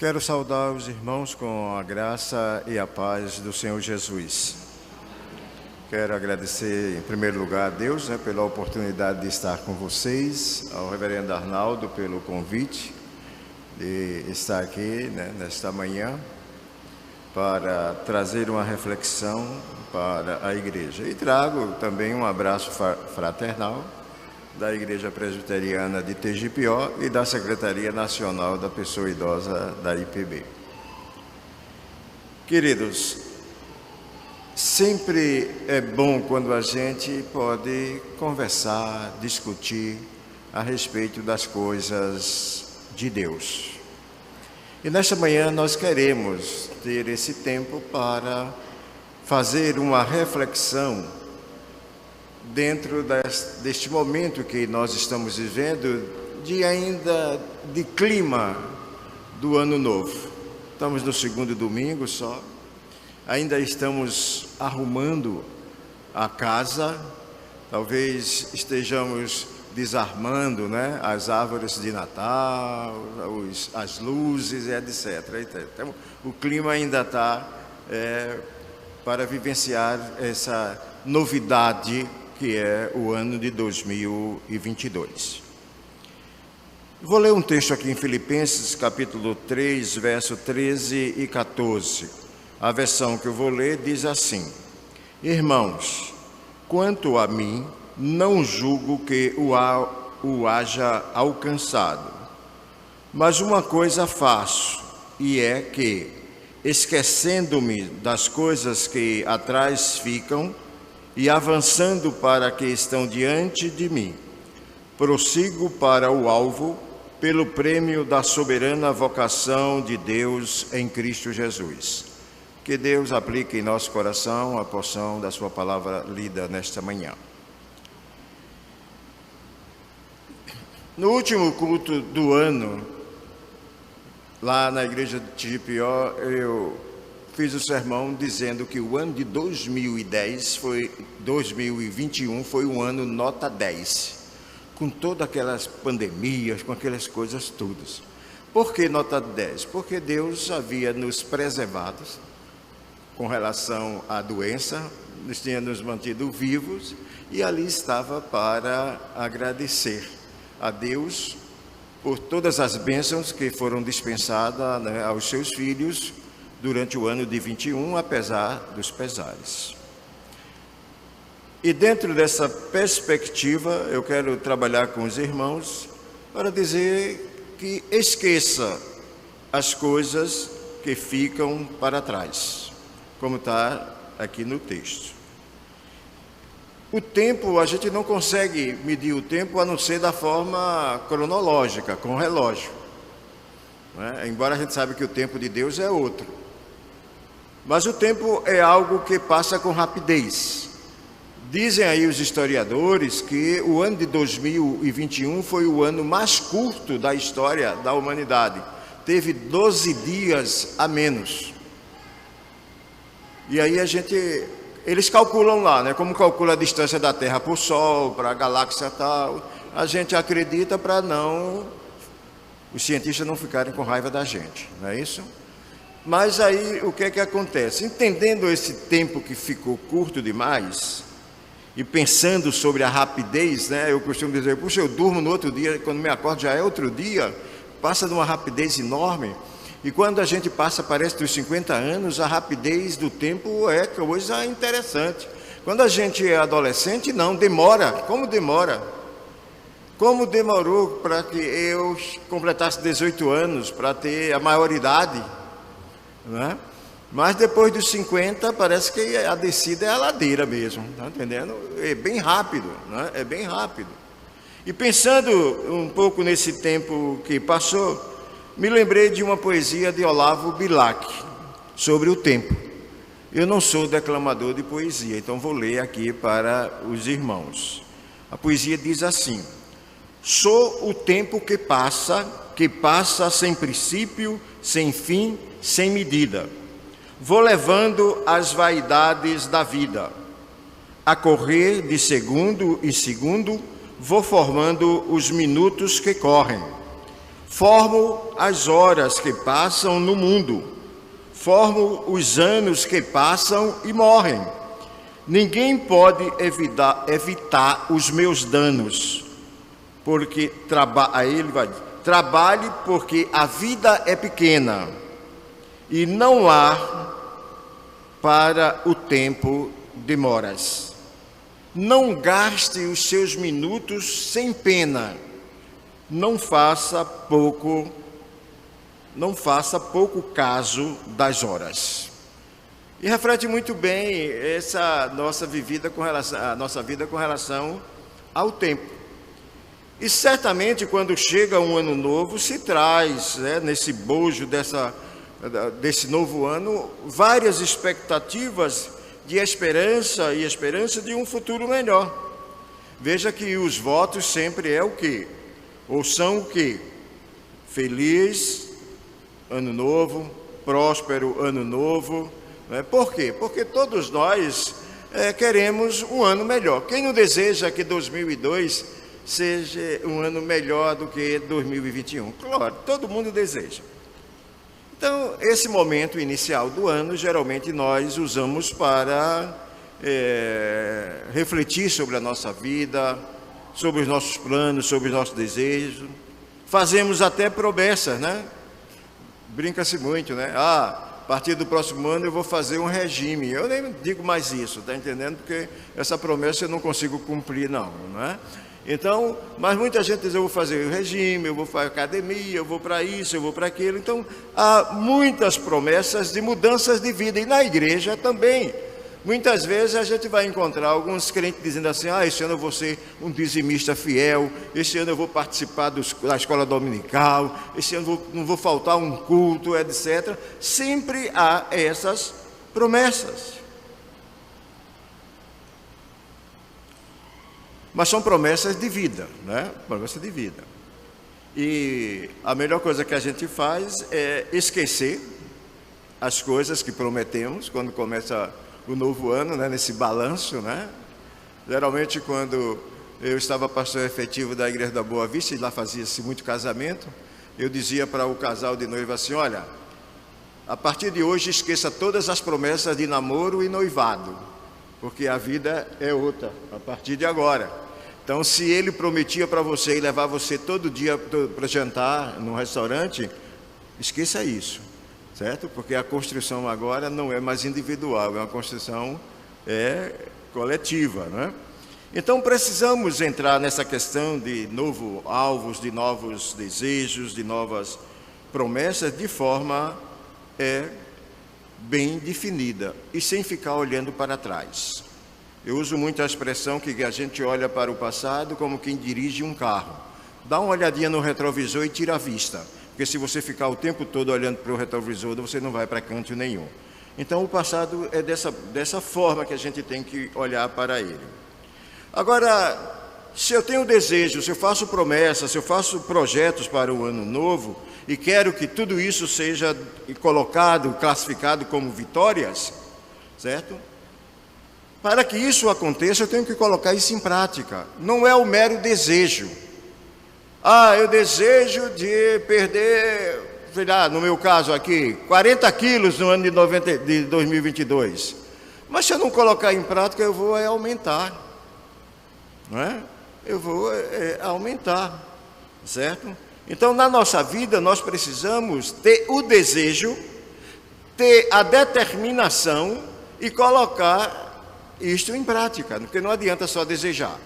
Quero saudar os irmãos com a graça e a paz do Senhor Jesus. Quero agradecer, em primeiro lugar, a Deus, pela oportunidade de estar com vocês, ao reverendo Arnaldo pelo convite de estar aqui, nesta manhã, para trazer uma reflexão para a igreja. E trago também um abraço fraternal da Igreja Presbiteriana de Tegipió e da Secretaria Nacional da Pessoa Idosa da IPB. Queridos, sempre é bom quando a gente pode conversar, discutir a respeito das coisas de Deus. E nesta manhã nós queremos ter esse tempo para fazer uma reflexão dentro deste momento que nós estamos vivendo, de clima do ano novo. Estamos no segundo domingo só, ainda estamos arrumando a casa, talvez estejamos desarmando, as árvores de Natal, as luzes, etc. Então, o clima ainda está para vivenciar essa novidade que é o ano de 2022. Vou ler um texto aqui em Filipenses, capítulo 3, verso 13 e 14. A versão que eu vou ler diz assim: Irmãos, quanto a mim, não julgo que o haja alcançado, mas uma coisa faço, e é que, esquecendo-me das coisas que atrás ficam, e avançando para que estão diante de mim, prossigo para o alvo, pelo prêmio da soberana vocação de Deus em Cristo Jesus. Que Deus aplique em nosso coração a porção da sua palavra lida nesta manhã. No último culto do ano, lá na igreja de Tegipió, eu fiz o sermão dizendo que o ano de 2021 foi um ano nota 10, com todas aquelas pandemias, com aquelas coisas todas. Por que nota 10? Porque Deus havia nos preservado com relação à doença, nos tinha nos mantido vivos, e ali estava para agradecer a Deus por todas as bênçãos que foram dispensadas aos seus filhos durante o ano de 21, apesar dos pesares. E dentro dessa perspectiva, eu quero trabalhar com os irmãos para dizer que esqueça as coisas que ficam para trás, como está aqui no texto. O tempo, a gente não consegue medir o tempo a não ser da forma cronológica, com relógio. Embora a gente saiba que o tempo de Deus é outro. Mas o tempo é algo que passa com rapidez. Dizem aí os historiadores que o ano de 2021 foi o ano mais curto da história da humanidade. Teve 12 dias a menos. E aí eles calculam lá, como calcula a distância da Terra para o Sol, para a galáxia tal. A gente acredita para os cientistas não ficarem com raiva da gente, não é isso? Mas aí o que é que acontece? Entendendo esse tempo que ficou curto demais e pensando sobre a rapidez, eu costumo dizer, puxa, eu durmo no outro dia, quando me acordo já é outro dia, passa de uma rapidez enorme. E quando a gente passa, parece, dos 50 anos, a rapidez do tempo é coisa interessante. Quando a gente é adolescente, não, demora. Como demora? Como demorou para que eu completasse 18 anos, para ter a maioridade? Mas depois dos 50 parece que a descida é a ladeira mesmo, tá entendendo? É bem rápido, é bem rápido. E pensando um pouco nesse tempo que passou, me lembrei de uma poesia de Olavo Bilac sobre o tempo. Eu não sou declamador de poesia, então vou ler aqui para os irmãos. A poesia diz assim: sou o tempo que passa sem princípio, sem fim, sem medida. Vou levando as vaidades da vida. A correr de segundo em segundo, vou formando os minutos que correm. Formo as horas que passam no mundo, formo os anos que passam e morrem. Ninguém pode evitar os meus danos, porque aí ele vai dizer, trabalhe porque a vida é pequena e não há para o tempo demoras. Não gaste os seus minutos sem pena. Não faça pouco caso das horas. E reflete muito bem essa nossa vida com relação ao tempo. E certamente quando chega um ano novo, se traz, nesse bojo desse novo ano, várias expectativas de esperança e esperança de um futuro melhor. Veja que os votos sempre é o quê? Ou são o quê? Feliz ano novo, próspero ano novo. Por quê? Porque todos nós queremos um ano melhor. Quem não deseja que 2002 seja um ano melhor do que 2021? Claro, todo mundo deseja. Então, esse momento inicial do ano, geralmente nós usamos para refletir sobre a nossa vida, sobre os nossos planos, sobre os nossos desejos. Fazemos até promessas, né? Brinca-se muito, né? A partir do próximo ano eu vou fazer um regime. Eu nem digo mais isso, tá entendendo? Porque essa promessa eu não consigo cumprir, não é? Então, mas muita gente diz, eu vou fazer o regime, eu vou para a academia, eu vou para isso, eu vou para aquilo. Então, há muitas promessas de mudanças de vida. E na igreja também. Muitas vezes a gente vai encontrar alguns crentes dizendo assim, esse ano eu vou ser um dizimista fiel, esse ano eu vou participar da escola dominical, esse ano não vou faltar um culto, etc. Sempre há essas promessas. Mas são promessas de vida, né? Promessas de vida. E a melhor coisa que a gente faz é esquecer as coisas que prometemos quando começa o novo ano, né? Nesse balanço, né? Geralmente, quando eu estava pastor efetivo da Igreja da Boa Vista, e lá fazia-se muito casamento, eu dizia para o casal de noiva assim, olha, a partir de hoje esqueça todas as promessas de namoro e noivado, porque a vida é outra, a partir de agora. Então, se ele prometia para você e levar você todo dia para jantar num restaurante, esqueça isso, certo? Porque a construção agora não é mais individual, é uma construção coletiva, né? Então, precisamos entrar nessa questão de novos alvos, de novos desejos, de novas promessas, de forma bem definida e sem ficar olhando para trás. Eu uso muito a expressão que a gente olha para o passado como quem dirige um carro. Dá uma olhadinha no retrovisor e tira a vista, porque se você ficar o tempo todo olhando para o retrovisor, você não vai para canto nenhum. Então, o passado é dessa forma que a gente tem que olhar para ele. Agora, se eu tenho desejo, se eu faço promessas, se eu faço projetos para o ano novo e quero que tudo isso seja colocado, classificado como vitórias, certo? Para que isso aconteça, eu tenho que colocar isso em prática. Não é o mero desejo. Eu desejo de perder, sei lá, no meu caso aqui, 40 quilos no ano de 2022. Mas se eu não colocar em prática, eu vou aumentar. Não é? Eu vou aumentar, certo? Então, na nossa vida, nós precisamos ter o desejo, ter a determinação e colocar isto em prática, porque não adianta só desejar.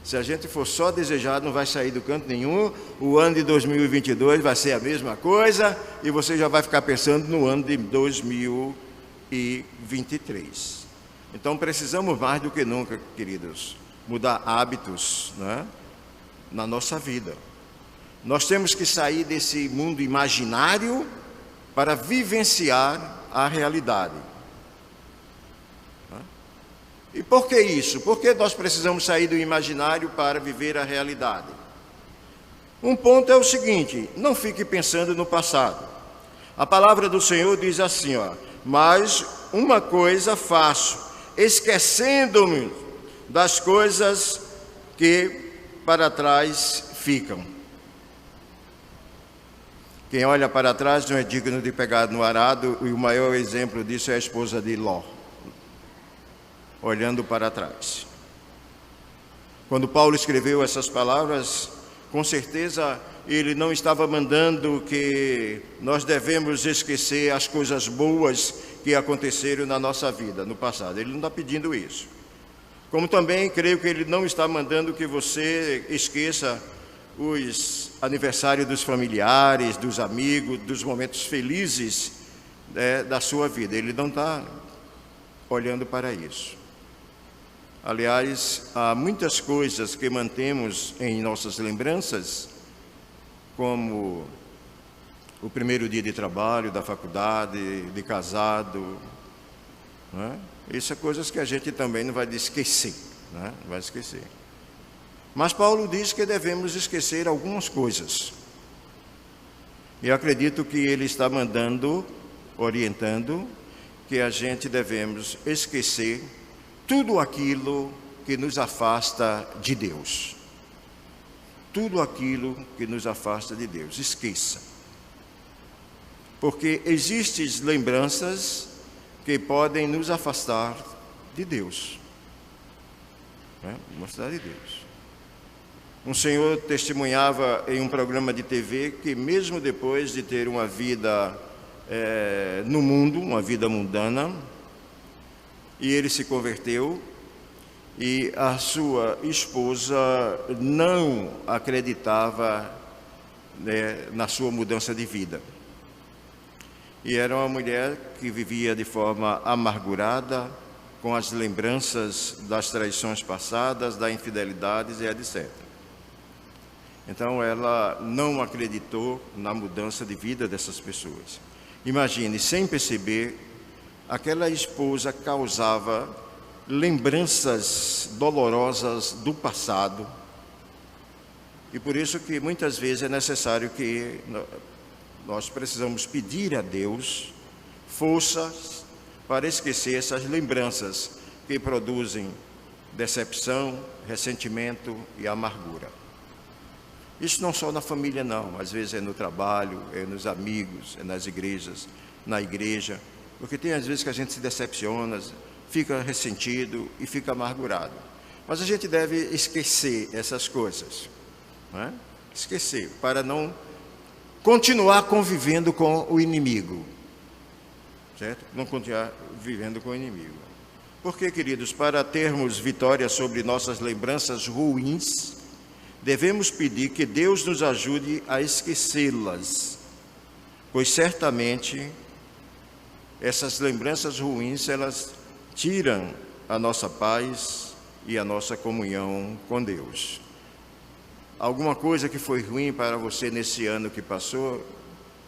Se a gente for só desejar, não vai sair do canto nenhum. O ano de 2022 vai ser a mesma coisa e você já vai ficar pensando no ano de 2023. Então, precisamos mais do que nunca, queridos, mudar hábitos, né, na nossa vida. Nós temos que sair desse mundo imaginário para vivenciar a realidade. E por que isso? Porque nós precisamos sair do imaginário para viver a realidade. Um ponto é o seguinte, não fique pensando no passado. A palavra do Senhor diz assim, mas uma coisa faço, esquecendo-me das coisas que para trás ficam. Quem olha para trás não é digno de pegar no arado, e o maior exemplo disso é a esposa de Ló, olhando para trás. Quando Paulo escreveu essas palavras, com certeza ele não estava mandando que nós devemos esquecer as coisas boas que aconteceram na nossa vida, no passado. Ele não está pedindo isso. Como também creio que ele não está mandando que você esqueça os aniversários dos familiares, dos amigos, dos momentos felizes da sua vida. Ele não está olhando para isso. Aliás, há muitas coisas que mantemos em nossas lembranças, como o primeiro dia de trabalho, da faculdade, de casado, né? Isso são coisas que a gente também não vai esquecer, né? Não vai esquecer. Mas Paulo diz que devemos esquecer algumas coisas. E acredito que ele está orientando, que a gente devemos esquecer tudo aquilo que nos afasta de Deus. Tudo aquilo que nos afasta de Deus, esqueça. Porque existem lembranças que podem nos afastar de Deus. Afastar de Deus. Um senhor testemunhava em um programa de TV que mesmo depois de ter uma vida no mundo, uma vida mundana, e ele se converteu, e a sua esposa não acreditava na sua mudança de vida. E era uma mulher que vivia de forma amargurada, com as lembranças das traições passadas, das infidelidades e etc. Então ela não acreditou na mudança de vida dessas pessoas. Imagine, sem perceber, aquela esposa causava lembranças dolorosas do passado. E por isso que muitas vezes é necessário que nós precisamos pedir a Deus forças para esquecer essas lembranças que produzem decepção, ressentimento e amargura. Isso não só na família não, às vezes é no trabalho, é nos amigos, é nas igrejas, na igreja. Porque tem às vezes que a gente se decepciona, fica ressentido e fica amargurado. Mas a gente deve esquecer essas coisas, não é? Esquecer, para não continuar convivendo com o inimigo, certo? Não continuar vivendo com o inimigo. Porque, queridos, para termos vitória sobre nossas lembranças ruins, devemos pedir que Deus nos ajude a esquecê-las, pois certamente essas lembranças ruins, elas tiram a nossa paz e a nossa comunhão com Deus. Alguma coisa que foi ruim para você nesse ano que passou,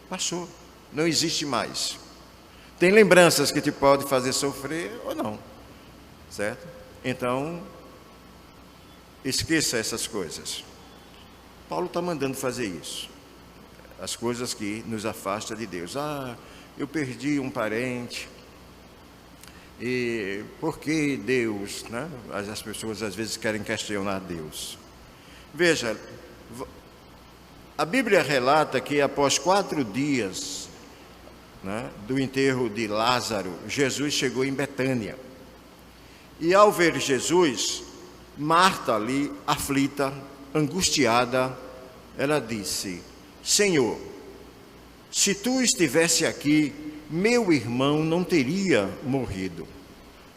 passou, não existe mais. Tem lembranças que te podem fazer sofrer ou não, certo? Então, esqueça essas coisas. Paulo está mandando fazer isso. As coisas que nos afastam de Deus. Eu perdi um parente. E por que Deus, né? As pessoas às vezes querem questionar Deus. Veja, a Bíblia relata que após 4 dias, né, do enterro de Lázaro, Jesus chegou em Betânia. E ao ver Jesus, Marta ali, aflita, angustiada, ela disse: Senhor, se tu estivesse aqui, meu irmão não teria morrido.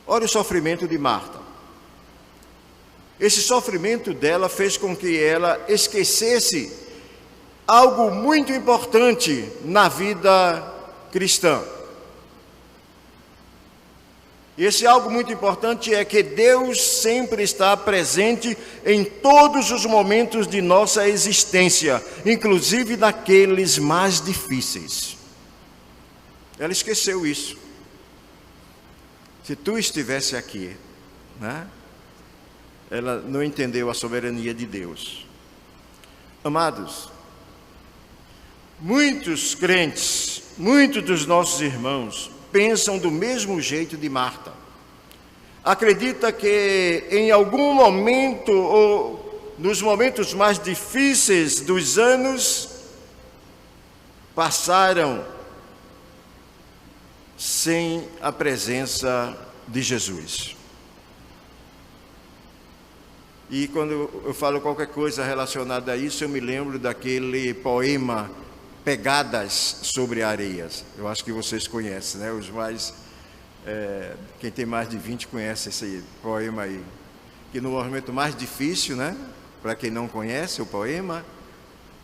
Olha o sofrimento de Marta. Esse sofrimento dela fez com que ela esquecesse algo muito importante na vida cristã. E esse algo muito importante é que Deus sempre está presente em todos os momentos de nossa existência, inclusive naqueles mais difíceis. Ela esqueceu isso. Se tu estivesse aqui, né? Ela não entendeu a soberania de Deus. Amados, muitos crentes, muitos dos nossos irmãos pensam do mesmo jeito de Marta. Acredita que em algum momento ou nos momentos mais difíceis dos anos, passaram sem a presença de Jesus. E quando eu falo qualquer coisa relacionada a isso, eu me lembro daquele poema Pegadas sobre Areias. Eu acho que vocês conhecem, né? Quem tem mais de 20 conhece esse poema aí. Que no momento mais difícil, né? Para quem não conhece o poema,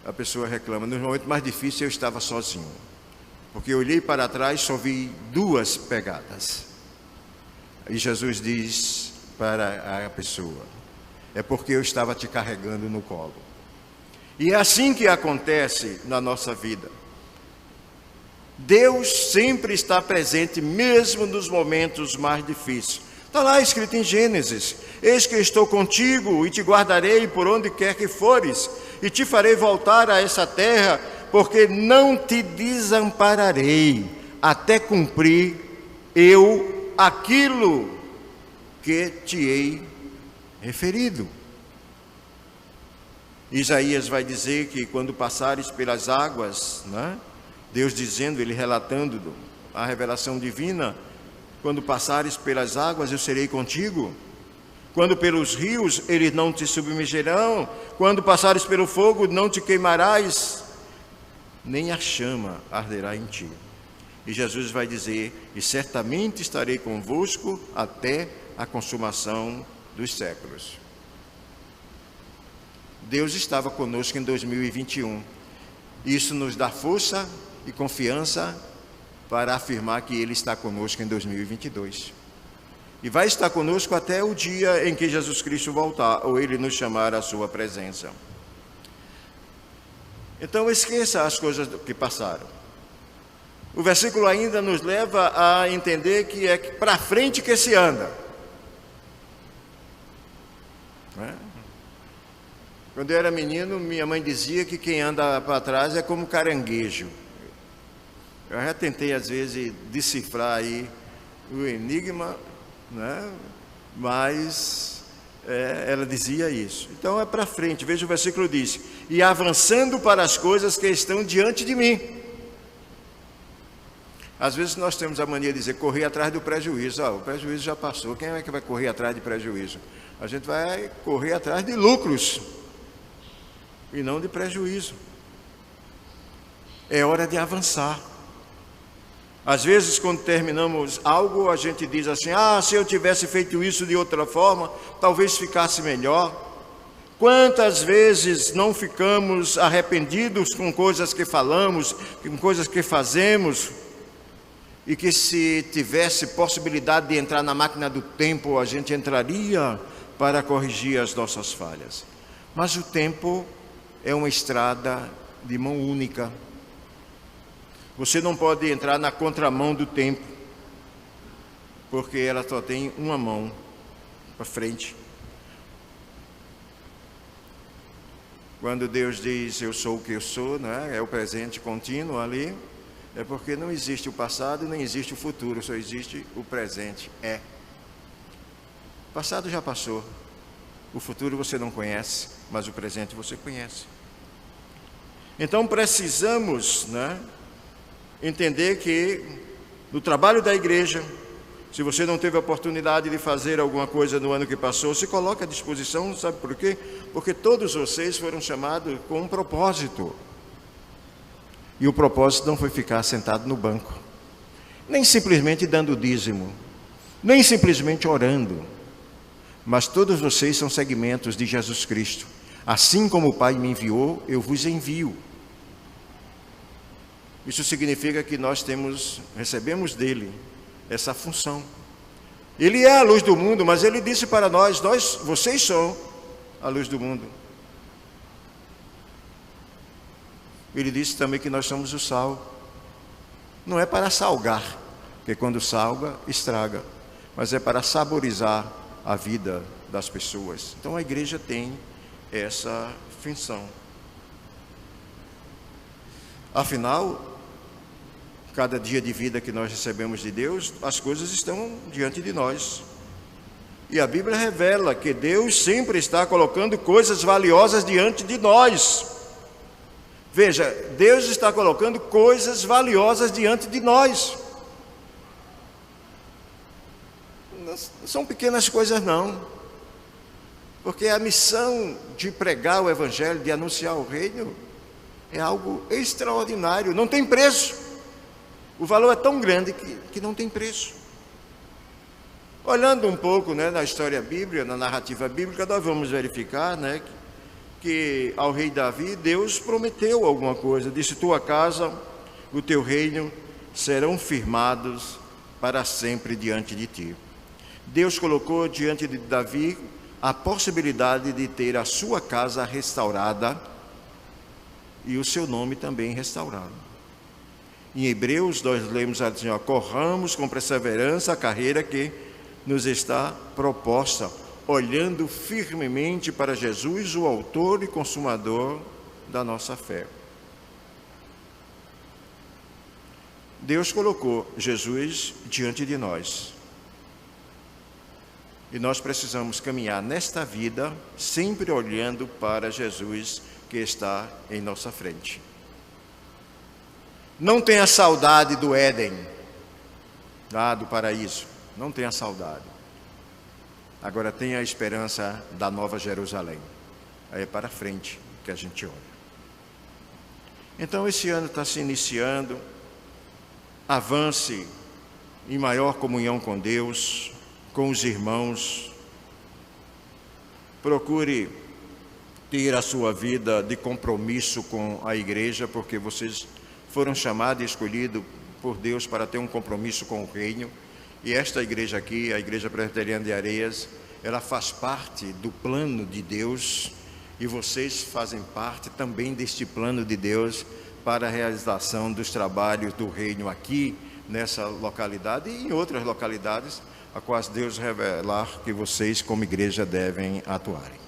a pessoa reclama: no momento mais difícil eu estava sozinho, porque eu olhei para trás e só vi 2 pegadas. E Jesus diz para a pessoa: é porque eu estava te carregando no colo. E é assim que acontece na nossa vida. Deus sempre está presente, mesmo nos momentos mais difíceis. Está lá escrito em Gênesis: eis que estou contigo e te guardarei por onde quer que fores, e te farei voltar a essa terra, porque não te desampararei, até cumprir eu aquilo que te hei referido. Isaías vai dizer que quando passares pelas águas, né? Deus dizendo, ele relatando a revelação divina: quando passares pelas águas, eu serei contigo. Quando pelos rios, eles não te submergirão. Quando passares pelo fogo, não te queimarás, nem a chama arderá em ti. E Jesus vai dizer: e certamente estarei convosco até a consumação dos séculos. Deus estava conosco em 2021. Isso nos dá força e confiança para afirmar que Ele está conosco em 2022. E vai estar conosco até o dia em que Jesus Cristo voltar, ou Ele nos chamar à sua presença. Então esqueça as coisas que passaram. O versículo ainda nos leva a entender que é para frente que se anda. Quando eu era menino, minha mãe dizia que quem anda para trás é como caranguejo. Eu já tentei às vezes decifrar aí o enigma, né? Mas ela dizia isso. Então é para frente. Veja, o versículo diz: e avançando para as coisas que estão diante de mim. Às vezes nós temos a mania de dizer: correr atrás do prejuízo. O prejuízo já passou, quem é que vai correr atrás de prejuízo? A gente vai correr atrás de lucros e não de prejuízo. É hora de avançar. Às vezes, quando terminamos algo, a gente diz assim: se eu tivesse feito isso de outra forma, talvez ficasse melhor. Quantas vezes não ficamos arrependidos com coisas que falamos, com coisas que fazemos, e que se tivesse possibilidade de entrar na máquina do tempo, a gente entraria para corrigir as nossas falhas. Mas o tempo é uma estrada de mão única. Você não pode entrar na contramão do tempo, porque ela só tem uma mão para frente. Quando Deus diz: eu sou o que eu sou, né? É o presente contínuo ali. É porque não existe o passado, nem existe o futuro, só existe o presente. O passado já passou. O futuro você não conhece, mas o presente você conhece. Então precisamos, entender que no trabalho da igreja, se você não teve a oportunidade de fazer alguma coisa no ano que passou, se coloque à disposição. Sabe por quê? Porque todos vocês foram chamados com um propósito. E o propósito não foi ficar sentado no banco, nem simplesmente dando dízimo, nem simplesmente orando, mas todos vocês são segmentos de Jesus Cristo. Assim como o Pai me enviou, eu vos envio. Isso significa que nós recebemos dele essa função. Ele é a luz do mundo, mas ele disse para nós: vocês são a luz do mundo. Ele disse também que nós somos o sal. Não é para salgar, porque quando salga, estraga, mas é para saborizar a vida das pessoas. Então a igreja tem essa função. Afinal, cada dia de vida que nós recebemos de Deus, as coisas estão diante de nós. E a Bíblia revela que Deus sempre está colocando coisas valiosas diante de nós. Veja, Deus está colocando coisas valiosas diante de nós. Não são pequenas coisas não. Porque a missão de pregar o Evangelho, de anunciar o reino, é algo extraordinário, não tem preço. O valor é tão grande que não tem preço. Olhando um pouco, né, na história bíblica, na narrativa bíblica, nós vamos verificar, né, que ao rei Davi, Deus prometeu alguma coisa. Disse: tua casa, o teu reino serão firmados para sempre diante de ti. Deus colocou diante de Davi a possibilidade de ter a sua casa restaurada e o seu nome também restaurado. Em Hebreus nós lemos assim: corramos com perseverança a carreira que nos está proposta, olhando firmemente para Jesus, o autor e consumador da nossa fé. Deus colocou Jesus diante de nós. E nós precisamos caminhar nesta vida sempre olhando para Jesus que está em nossa frente. Não tenha saudade do Éden, do paraíso. Não tenha saudade. Agora tenha a esperança da Nova Jerusalém. Aí é para frente que a gente olha. Então esse ano está se iniciando. Avance em maior comunhão com Deus, com os irmãos. Procure ter a sua vida de compromisso com a igreja, porque vocês foram chamados e escolhidos por Deus para ter um compromisso com o reino. E esta igreja aqui, a Igreja Presbiteriana de Areias, ela faz parte do plano de Deus, e vocês fazem parte também deste plano de Deus para a realização dos trabalhos do reino aqui, nessa localidade e em outras localidades, a quais Deus revelar que vocês, como igreja, devem atuarem.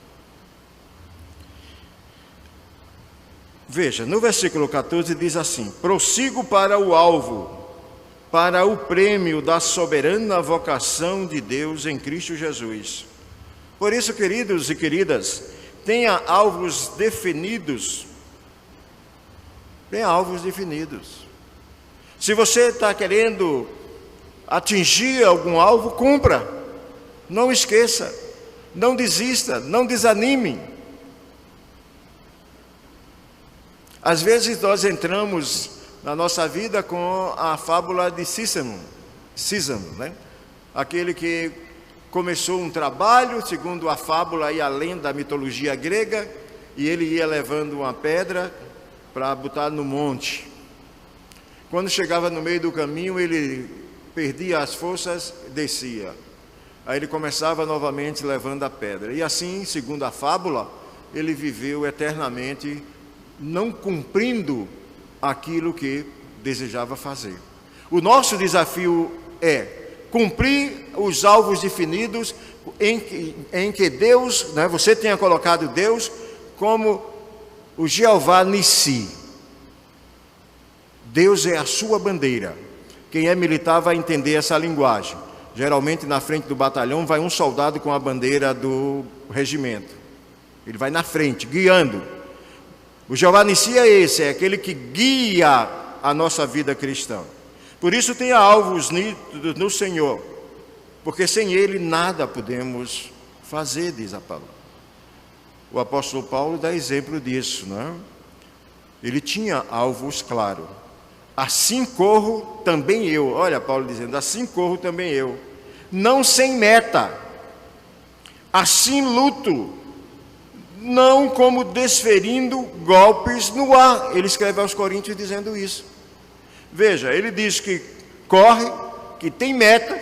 Veja, no versículo 14 diz assim: prossigo para o alvo, para o prêmio da soberana vocação de Deus em Cristo Jesus. Por isso, queridos e queridas, tenha alvos definidos. Tenha alvos definidos. Se você está querendo atingir algum alvo, cumpra. Não esqueça, não desista, não desanime. Às vezes nós entramos na nossa vida com a fábula de Cícero, né? Aquele que começou um trabalho, segundo a fábula e a lenda, a mitologia grega, e ele ia levando uma pedra para botar no monte. Quando chegava no meio do caminho, ele perdia as forças, descia. Aí ele começava novamente levando a pedra. E assim, segundo a fábula, ele viveu eternamente, não cumprindo aquilo que desejava fazer. O nosso desafio é cumprir os alvos definidos em que Deus, né, você tenha colocado Deus como o Jeová Nissi. Deus é a sua bandeira. Quem é militar vai entender essa linguagem. Geralmente na frente do batalhão vai um soldado com a bandeira do regimento. Ele vai na frente, guiando. O Jeová Nissi é esse, é aquele que guia a nossa vida cristã. Por isso tenha alvos nítidos no Senhor, porque sem Ele nada podemos fazer, diz a palavra. O apóstolo Paulo dá exemplo disso, não é? Ele tinha alvos claros. Assim corro também eu. Olha Paulo dizendo, assim corro também eu. Não sem meta. Assim luto. Não como desferindo golpes no ar. Ele escreve aos Coríntios dizendo isso. Veja, ele diz que corre, que tem meta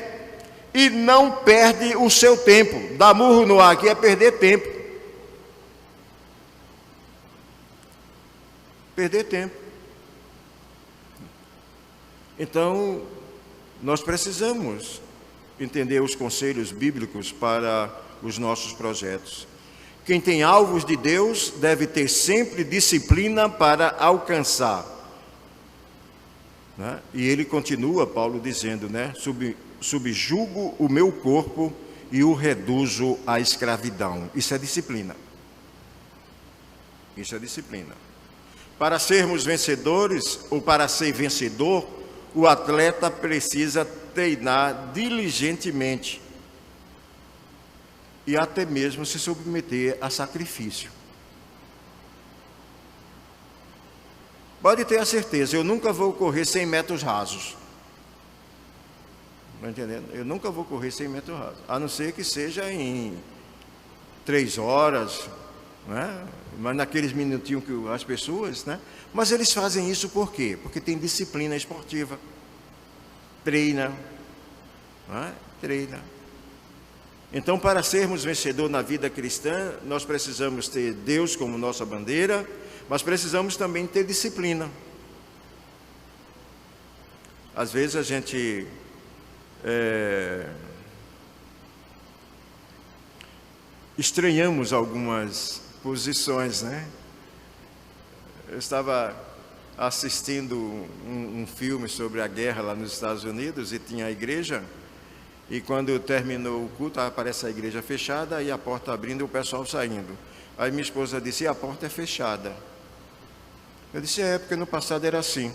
e não perde o seu tempo. Dar murro no ar aqui é perder tempo. Perder tempo. Então, nós precisamos entender os conselhos bíblicos para os nossos projetos. Quem tem alvos de Deus deve ter sempre disciplina para alcançar. Né? E ele continua, Paulo, dizendo, né? Subjugo o meu corpo e o reduzo à escravidão. Isso é disciplina. Isso é disciplina. Para sermos vencedores, ou para ser vencedor, o atleta precisa treinar diligentemente e até mesmo se submeter a sacrifício. Pode ter a certeza, eu nunca vou correr 100 metros rasos. Está entendendo? Eu nunca vou correr 100 metros rasos, a não ser que seja em 3 horas, né? Mas naqueles minutinhos que as pessoas, né? Mas eles fazem isso por quê? Porque tem disciplina esportiva, treina, né? Treina. Então, para sermos vencedores na vida cristã, nós precisamos ter Deus como nossa bandeira, mas precisamos também ter disciplina. Às vezes a gente estranhamos algumas posições, né? Eu estava assistindo um filme sobre a guerra lá nos Estados Unidos e tinha a igreja, e quando terminou o culto aparece a igreja fechada e a porta abrindo e o pessoal saindo. Aí minha esposa disse: e a porta é fechada? Eu disse: é, porque no passado era assim.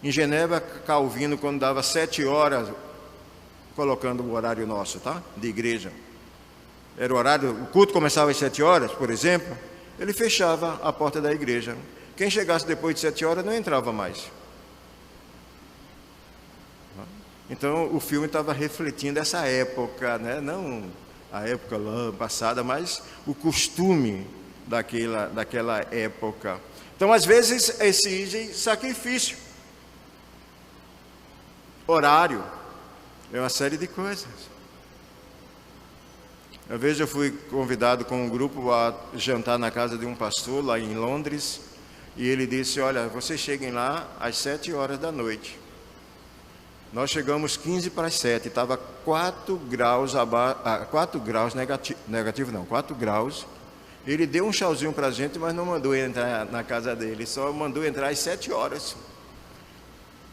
Em Genebra, Calvino, quando dava 7 horas, colocando o horário nosso, tá? De igreja, era o horário, o culto começava às 7 horas, por exemplo, ele fechava a porta da igreja. Quem chegasse depois de 7 horas não entrava mais. Então o filme estava refletindo essa época, né? Não a época lá passada, mas o costume daquela época. Então às vezes exige sacrifício, horário, é uma série de coisas. Uma vez eu fui convidado com um grupo a jantar na casa de um pastor lá em Londres, e ele disse: olha, vocês cheguem lá às 7 horas da noite. Nós chegamos 15 para as 7, estava 4 graus, 4 graus negativo não, 4 graus. Ele deu um tchauzinho para a gente, mas não mandou entrar na casa dele, só mandou entrar às 7 horas.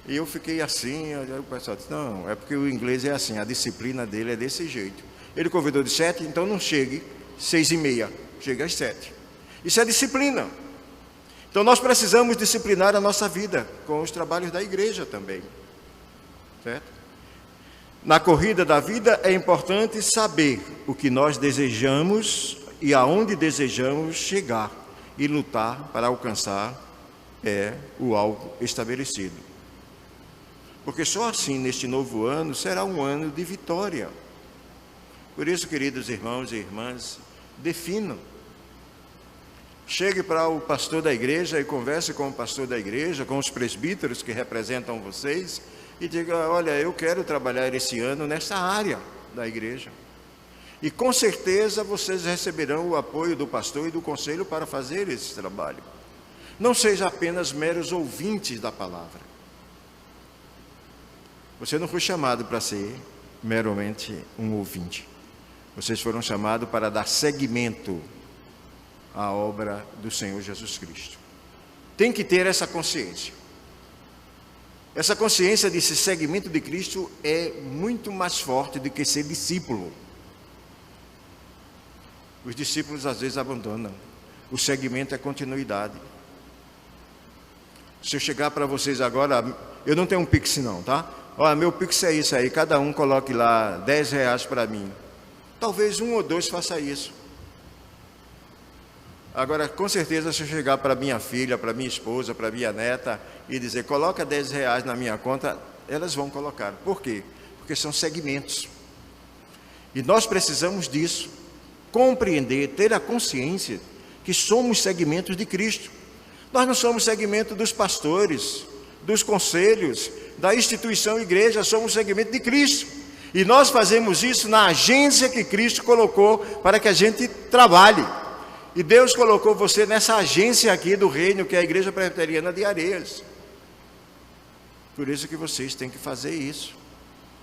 E eu fiquei assim, o pessoal disse: não, é porque o inglês é assim, a disciplina dele é desse jeito. Ele convidou de 7, então não chegue 6h30, chega às 7. Isso é disciplina. Então nós precisamos disciplinar a nossa vida com os trabalhos da igreja também. Certo? Na corrida da vida é importante saber o que nós desejamos e aonde desejamos chegar e lutar para alcançar o alvo estabelecido. Porque só assim, neste novo ano, será um ano de vitória. Por isso, queridos irmãos e irmãs, definam. Chegue para o pastor da igreja e converse com o pastor da igreja, com os presbíteros que representam vocês, e diga: olha, eu quero trabalhar esse ano nessa área da igreja. E com certeza vocês receberão o apoio do pastor e do conselho para fazer esse trabalho. Não seja apenas meros ouvintes da palavra. Você não foi chamado para ser meramente um ouvinte. Vocês foram chamados para dar seguimento à obra do Senhor Jesus Cristo. Tem que ter essa consciência. Essa consciência de ser seguimento de Cristo é muito mais forte do que ser discípulo. Os discípulos às vezes abandonam. O seguimento é continuidade. Se eu chegar para vocês agora, eu não tenho um Pix não, tá? Olha, meu Pix é isso aí, cada um coloque lá R$10 para mim. Talvez 1 ou 2 faça isso. Agora, com certeza, se eu chegar para minha filha, para minha esposa, para minha neta e dizer: coloca R$10 na minha conta, elas vão colocar. Por quê? Porque são segmentos. E nós precisamos disso. Compreender, ter a consciência que somos segmentos de Cristo. Nós não somos segmento dos pastores, dos conselhos, da instituição igreja, somos segmento de Cristo. E nós fazemos isso na agência que Cristo colocou para que a gente trabalhe. E Deus colocou você nessa agência aqui do reino, que é a Igreja Presbiteriana de Areias. Por isso que vocês têm que fazer isso.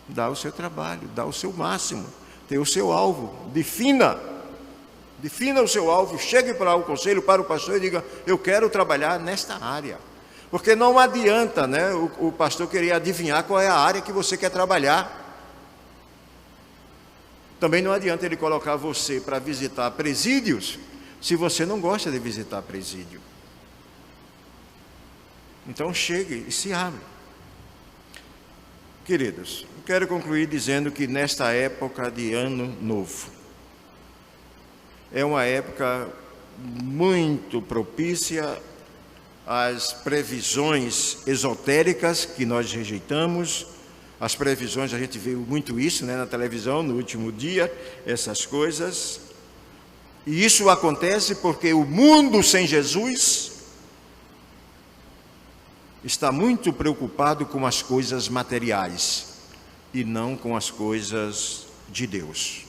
Dar o seu trabalho, dar o seu máximo, ter o seu alvo. Defina o seu alvo, chegue para o conselho, para o pastor e diga: eu quero trabalhar nesta área. Porque não adianta, né, o pastor querer adivinhar qual é a área que você quer trabalhar. Também não adianta ele colocar você para visitar presídios, se você não gosta de visitar presídio. Então chegue e se abre. Queridos, quero concluir dizendo que nesta época de Ano Novo, é uma época muito propícia às previsões esotéricas que nós rejeitamos. As previsões, a gente viu muito isso, né, na televisão, no último dia, essas coisas. E isso acontece porque o mundo sem Jesus está muito preocupado com as coisas materiais e não com as coisas de Deus.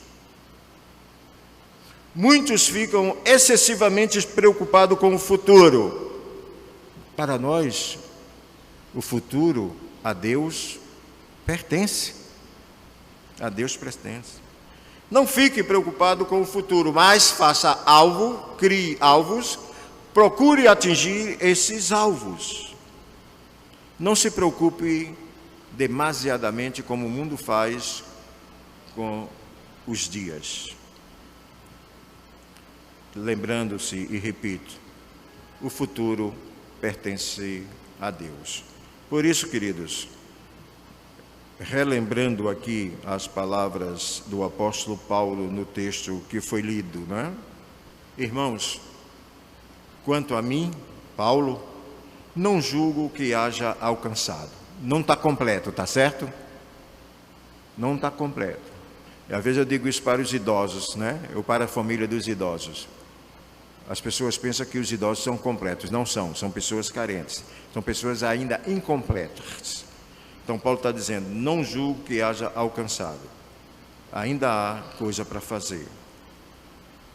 Muitos ficam excessivamente preocupados com o futuro. Para nós, o futuro a Deus pertence. A Deus pertence. Não fique preocupado com o futuro, mas faça alvo, crie alvos, procure atingir esses alvos. Não se preocupe demasiadamente como o mundo faz com os dias. Lembrando-se, e repito, o futuro pertence a Deus. Por isso, queridos, relembrando aqui as palavras do apóstolo Paulo no texto que foi lido, né? Irmãos, quanto a mim, Paulo, não julgo que haja alcançado. Não está completo, tá certo? Não está completo. E às vezes eu digo isso para os idosos, né? Ou para a família dos idosos. As pessoas pensam que os idosos são completos. Não são, são pessoas carentes. São pessoas ainda incompletas. Então Paulo está dizendo, não julgo que haja alcançado. Ainda há coisa para fazer.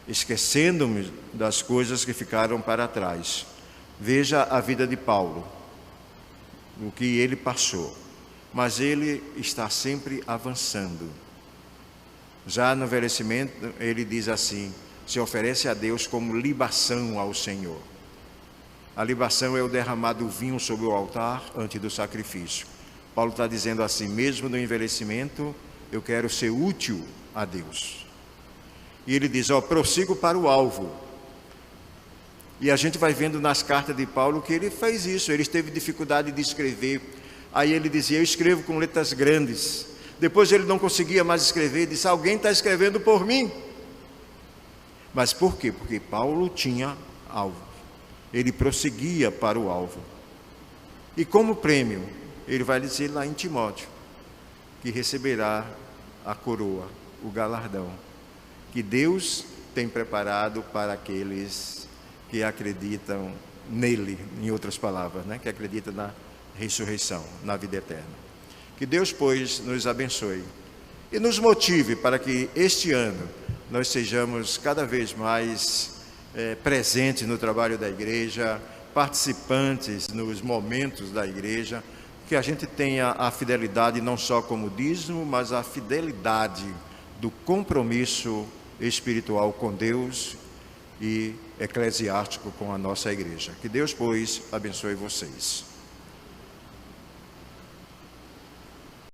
Esquecendo-me das coisas que ficaram para trás. Veja a vida de Paulo, o que ele passou. Mas ele está sempre avançando. Já no envelhecimento, ele diz assim, se oferece a Deus como libação ao Senhor. A libação é o derramado do vinho sobre o altar antes do sacrifício. Paulo está dizendo assim, mesmo no envelhecimento, eu quero ser útil a Deus. E ele diz, prossigo para o alvo. E a gente vai vendo nas cartas de Paulo que ele fez isso, ele teve dificuldade de escrever. Aí ele dizia, eu escrevo com letras grandes. Depois ele não conseguia mais escrever, disse, alguém está escrevendo por mim. Mas por quê? Porque Paulo tinha alvo. Ele prosseguia para o alvo. E como prêmio, ele vai dizer lá em Timóteo, que receberá a coroa, o galardão, que Deus tem preparado para aqueles que acreditam nele, em outras palavras, né? Que acreditam na ressurreição, na vida eterna. Que Deus, pois, nos abençoe e nos motive para que este ano nós sejamos cada vez mais presentes no trabalho da igreja, participantes nos momentos da igreja, que a gente tenha a fidelidade não só como dízimo, mas a fidelidade do compromisso espiritual com Deus e eclesiástico com a nossa igreja. Que Deus, pois, abençoe vocês.